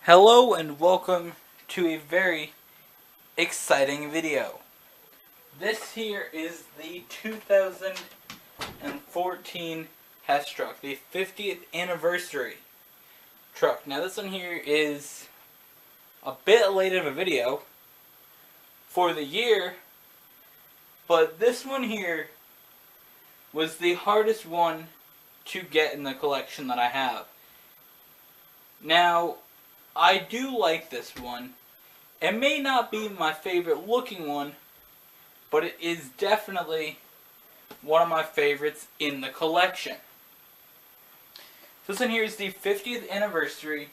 Hello and welcome to a very exciting video. This here is the 2014 Hess truck, the 50th anniversary truck. Now this one here is a bit late of a video for the year, but this one here was the hardest one to get in the collection that I have. Now, I do like this one. It may not be my favorite looking one, but it is definitely one of my favorites in the collection. This one here is the 50th anniversary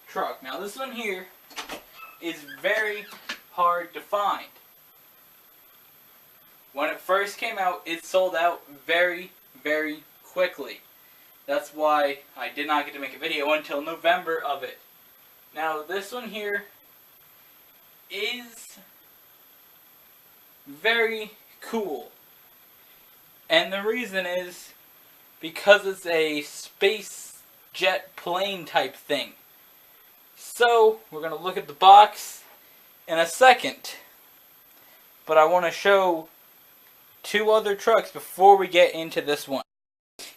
truck. Now this one here is very hard to find. When it first came out, it sold out very, very quickly. That's why I did not get to make a video until November of it. Now this one here is very cool. And the reason is because it's a space jet plane type thing. So we're going to look at the box in a second. But I want to show two other trucks before we get into this one.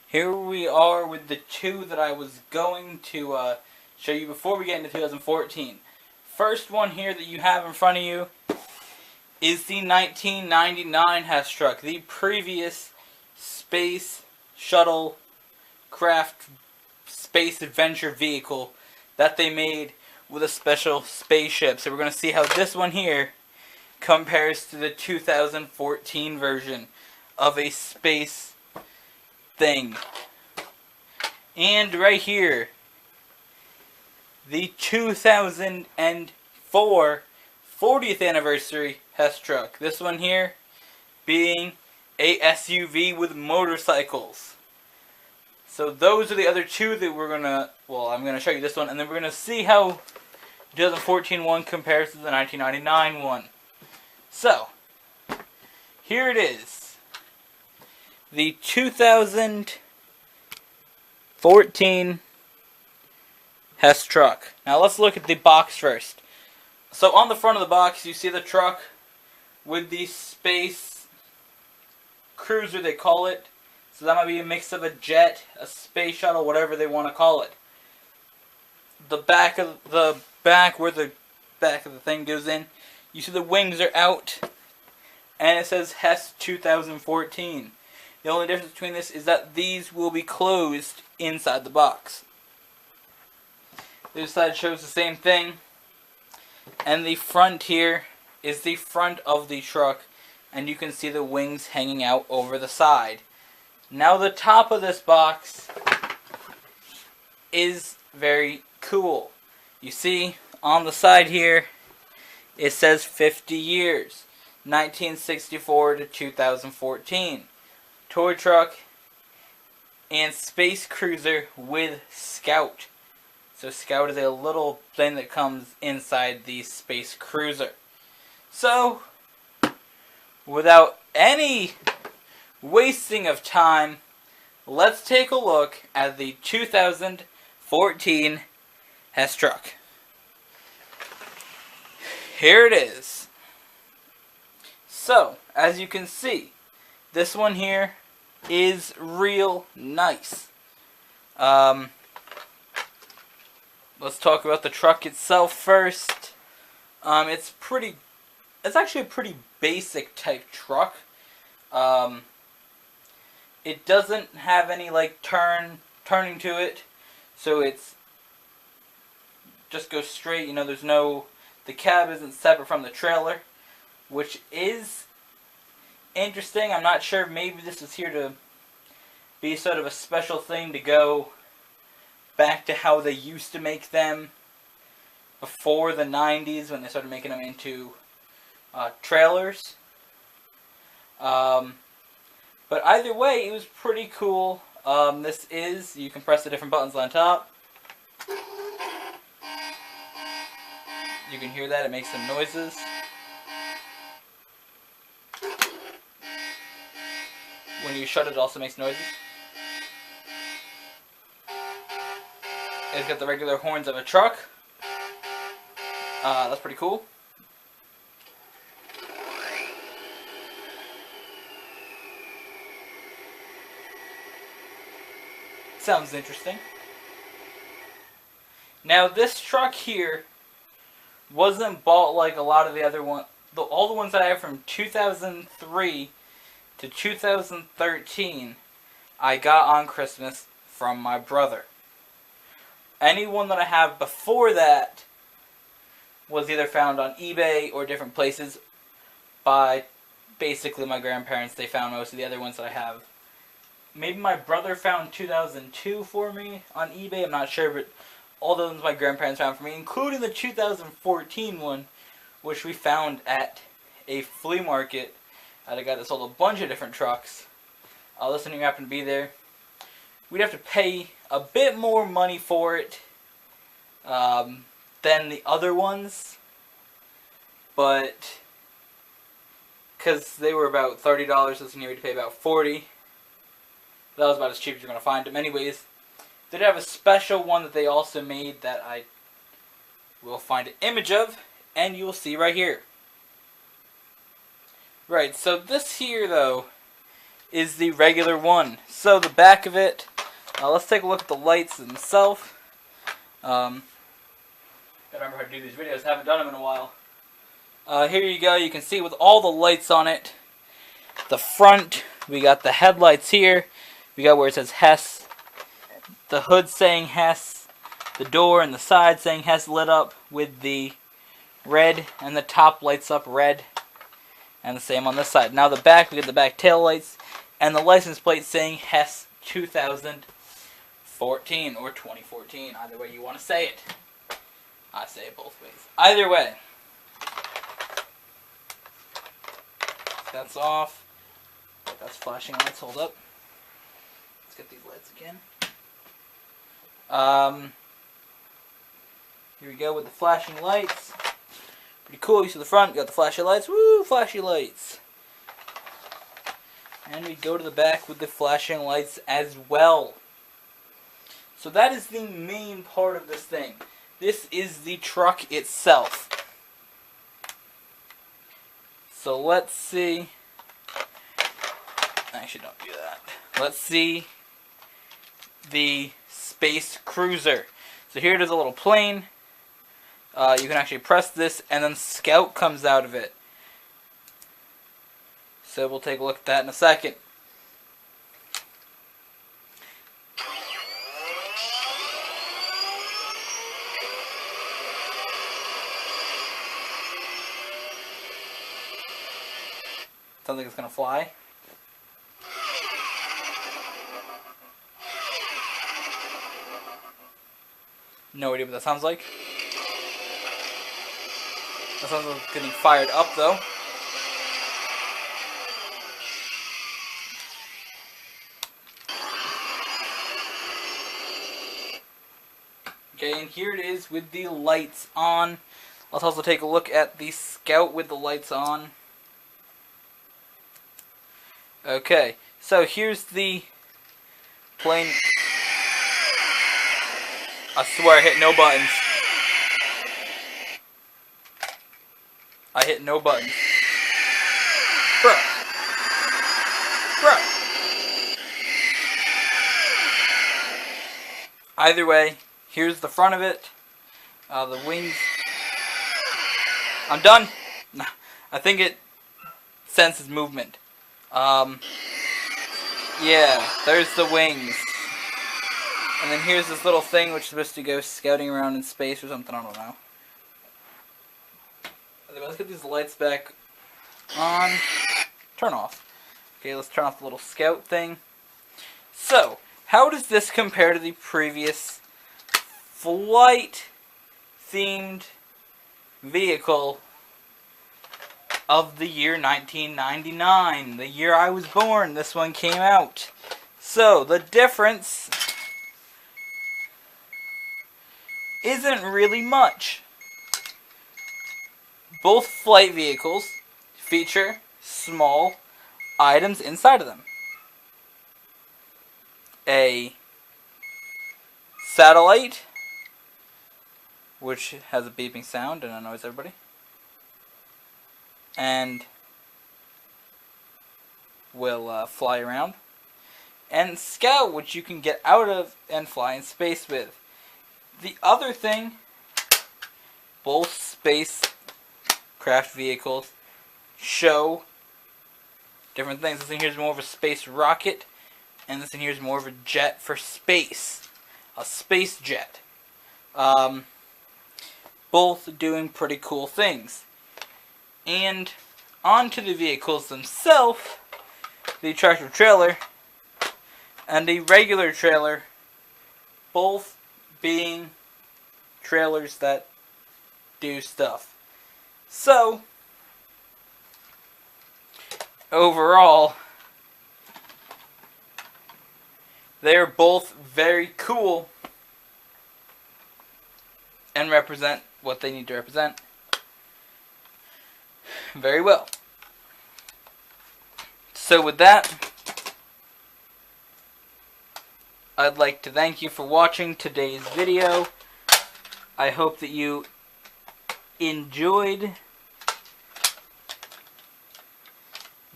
Here we are with the two that I was going to show you before we get into 2014. First one here that you have in front of you is the 1999 Hess truck, the previous space shuttle craft space adventure vehicle that they made with a special spaceship. So we're going to see how this one here compares to the 2014 version of a space thing. And right here, the 2004 40th anniversary Hess truck. This one here being a SUV with motorcycles. So those are the other two that we're gonna, I'm gonna show you this one, and then we're gonna see how the 2014 one compares to the 1999 one. So here it is. The 2014 Hess truck. Now let's look at the box first. So on the front of the box you see the truck with the space cruiser, they call it. So that might be a mix of a jet, a space shuttle, whatever they want to call it. The back where the back of the thing goes in, you see the wings are out and it says Hess 2014. The only difference between this is that these will be closed inside the box. The other side shows the same thing. And the front here is the front of the truck. And you can see the wings hanging out over the side. Now the top of this box is very cool. You see on the side here it says 50 years. 1964 to 2014. Toy truck and space cruiser with Scout. So Scout is a little thing that comes inside the space cruiser. So without any wasting of time, let's take a look at the 2014 Hess truck. Here it is. So as you can see, this one here is real nice. Let's talk about the truck itself first. It's actually a pretty basic type truck. It doesn't have any like turning to it, so it's just goes straight. You know, the cab isn't separate from the trailer, which is interesting. I'm not sure, maybe this is here to be sort of a special thing to go back to how they used to make them before the 90s when they started making them into trailers. But either way, it was pretty cool. You can press the different buttons on top. You can hear that, it makes some noises. When you shut it, it also makes noises. It's got the regular horns of a truck. That's pretty cool. Sounds interesting. Now this truck here wasn't bought like a lot of the other ones. All the ones that I have from 2003 to 2013, I got on Christmas from my brother. Anyone that I have before that was either found on eBay or different places by basically my grandparents. They found most of the other ones that I have. Maybe my brother found 2002 for me on eBay, I'm not sure, but all the ones my grandparents found for me, including the 2014 one, which we found at a flea market at a guy that sold a bunch of different trucks. This one happened to be there. We'd have to pay a bit more money for it than the other ones, but because they were about $30, this one you had to pay about $40. That was about as cheap as you're going to find them. Anyways, they did have a special one that they also made that I will find an image of, and you will see right here. Right, so this here, though, is the regular one. So the back of it, let's take a look at the lights themselves. Gotta remember how to do these videos, haven't done them in a while. Here you go, you can see with all the lights on it. The front, we got the headlights here. We got where it says Hess. The hood saying Hess. The door and the side saying Hess lit up with the red, and the top lights up red. And the same on this side. Now the back, we got the back tail lights and the license plate saying Hess 2014 or 2014, either way you want to say it. I say it both ways. Either way. That's off. That's flashing lights. Hold up. Let's get these lights again. Here we go with the flashing lights. Pretty cool. You see the front, you got the flashing lights. Woo, flashy lights. And we go to the back with the flashing lights as well. So that is the main part of this thing. This is the truck itself. So let's see. Actually, don't do that. Let's see the Space Cruiser. So here it is, a little plane. You can actually press this, and then Scout comes out of it. So we'll take a look at that in a second. Sounds like it's gonna fly. No idea what that sounds like. That sounds like it's getting fired up, though. Okay, and here it is with the lights on. Let's also take a look at the Scout with the lights on. Okay, so here's the plane. I swear I hit no buttons. I hit no buttons. Bruh. Bruh. Either way, here's the front of it. The wings. I'm done. I think it senses movement. Yeah, there's the wings. And then here's this little thing which is supposed to go scouting around in space or something, I don't know. Let's get these lights back on. Turn off. Okay, let's turn off the little Scout thing. So, how does this compare to the previous flight-themed vehicle of the year 1999? The year I was born, this one came out. So, the difference isn't really much. Both flight vehicles feature small items inside of them. A satellite, which has a beeping sound and annoys everybody. And will fly around. And Scout, which you can get out of and fly in space with. The other thing, both spacecraft vehicles show different things. This thing here is more of a space rocket, and this thing here is more of a jet for space. A space jet. Both doing pretty cool things. And onto the vehicles themselves, the tractor trailer and the regular trailer, both being trailers that do stuff. So, overall, they're both very cool and represent what they need to represent very well. So with that, I'd like to thank you for watching today's video. I hope that you enjoyed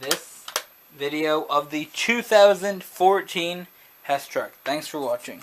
this video of the 2014 Hess truck. Thanks for watching.